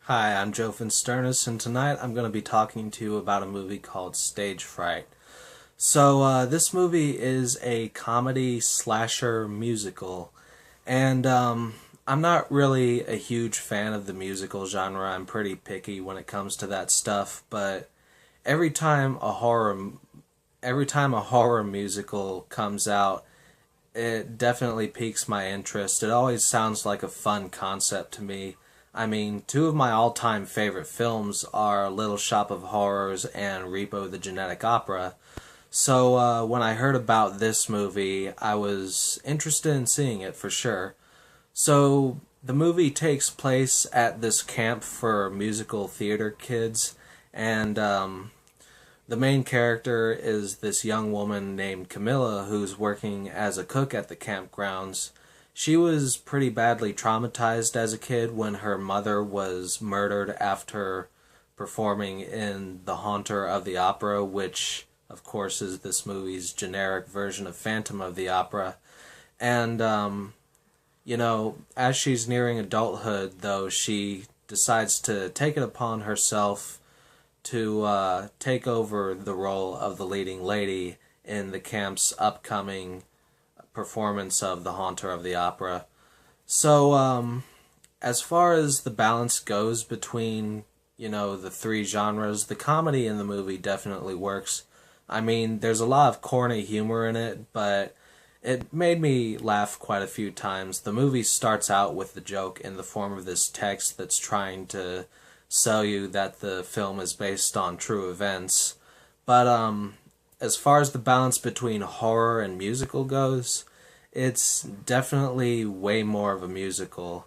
Hi, I'm Joe Finsternis, and tonight I'm going to be talking to you about a movie called Stage Fright. This movie is a comedy slasher musical, and I'm not really a huge fan of the musical genre. I'm pretty picky when it comes to that stuff, but every time a horror every time a horror musical comes out, it definitely piques my interest. It always sounds like a fun concept to me. I mean, two of my all-time favorite films are Little Shop of Horrors and Repo the Genetic Opera. When I heard about this movie, I was interested in seeing it for sure. The movie takes place at this camp for musical theater kids, and the main character is this young woman named Camilla who's working as a cook at the campgrounds. She was pretty badly traumatized as a kid when her mother was murdered after performing in The Haunter of the Opera, which, of course, is this movie's generic version of Phantom of the Opera. And, as she's nearing adulthood, though, she decides to take it upon herself to take over the role of the leading lady in the camp's upcoming performance of The Haunter of the Opera. As far as the balance goes between, the three genres, the comedy in the movie definitely works. I mean, there's a lot of corny humor in it, but it made me laugh quite a few times. The movie starts out with the joke in the form of this text that's trying to sell you that the film is based on true events. But as far as the balance between horror and musical goes, it's definitely way more of a musical.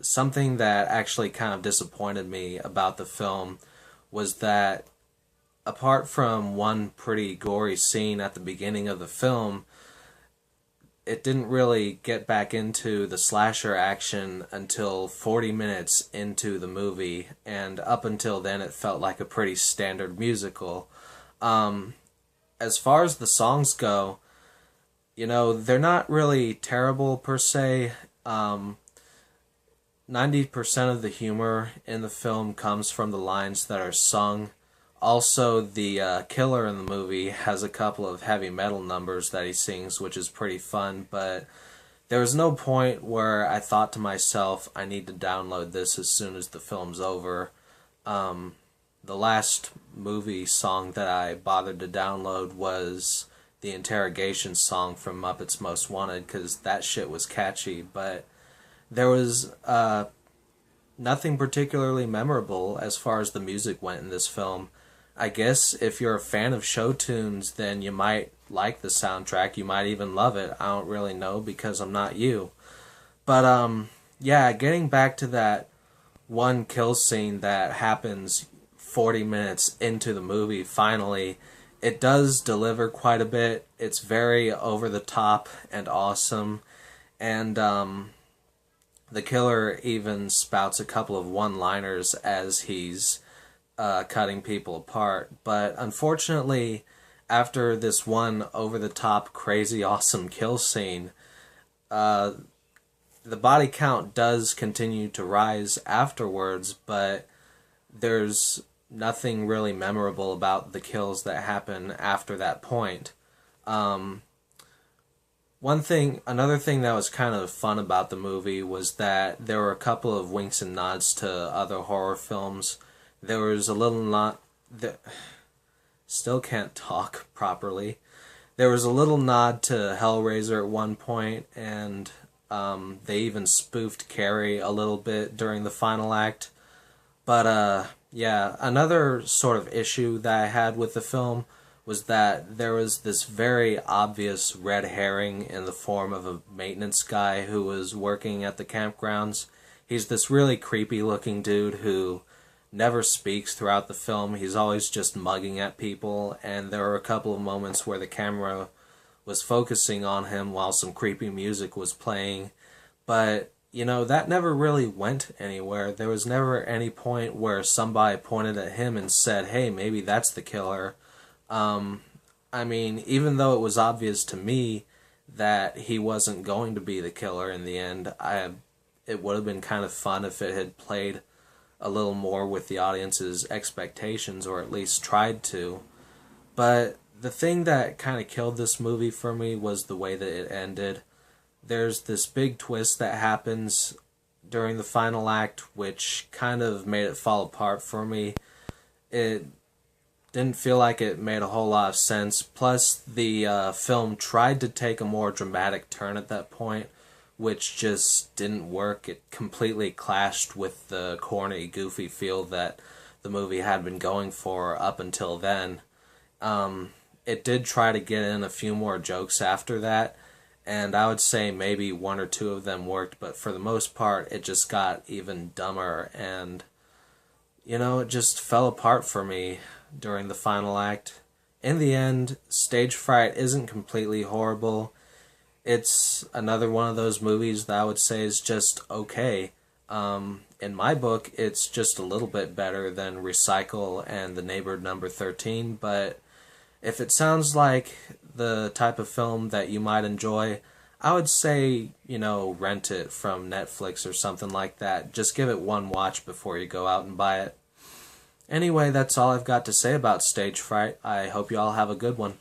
Something that actually kind of disappointed me about the film was that apart from one pretty gory scene at the beginning of the film, it didn't really get back into the slasher action until 40 minutes into the movie, and up until then it felt like a pretty standard musical. As far as the songs go, they're not really terrible per se. 90% of the humor in the film comes from the lines that are sung. Also, the killer in the movie has a couple of heavy metal numbers that he sings, which is pretty fun, but there was no point where I thought to myself, I need to download this as soon as the film's over. The last movie song that I bothered to download was the interrogation song from Muppets Most Wanted, because that shit was catchy, but there was nothing particularly memorable as far as the music went in this film. I guess if you're a fan of show tunes, then you might like the soundtrack. You might even love it. I don't really know because I'm not you. But getting back to that one kill scene that happens 40 minutes into the movie, finally, it does deliver quite a bit. It's very over the top and awesome. And the killer even spouts a couple of one-liners as he's cutting people apart. But unfortunately, after this one over-the-top, crazy, awesome kill scene, the body count does continue to rise afterwards, but there's nothing really memorable about the kills that happen after that point. Another thing that was kind of fun about the movie was that there were a couple of winks and nods to other horror films. There was a little still can't talk properly. There was a little nod to Hellraiser at one point, and they even spoofed Carrie a little bit during the final act. But another sort of issue that I had with the film was that there was this very obvious red herring in the form of a maintenance guy who was working at the campgrounds. He's this really creepy looking dude who never speaks throughout the film. He's always just mugging at people, and there were a couple of moments where the camera was focusing on him while some creepy music was playing. But, that never really went anywhere. There was never any point where somebody pointed at him and said, hey, maybe that's the killer. I mean, even though it was obvious to me that he wasn't going to be the killer in the end, it would have been kind of fun if it had played a little more with the audience's expectations, or at least tried to. But the thing that kind of killed this movie for me was the way that it ended. There's this big twist that happens during the final act, which kind of made it fall apart for me. It didn't feel like it made a whole lot of sense. Plus, the film tried to take a more dramatic turn at that point, which just didn't work. It completely clashed with the corny, goofy feel that the movie had been going for up until then. It did try to get in a few more jokes after that, and I would say maybe one or two of them worked, but for the most part, it just got even dumber, and, it just fell apart for me during the final act. In the end, Stage Fright isn't completely horrible. It's another one of those movies that I would say is just okay. In my book, it's just a little bit better than Recycle and The Neighbor Number 13, but if it sounds like the type of film that you might enjoy, I would say, rent it from Netflix or something like that. Just give it one watch before you go out and buy it. Anyway, that's all I've got to say about Stage Fright. I hope you all have a good one.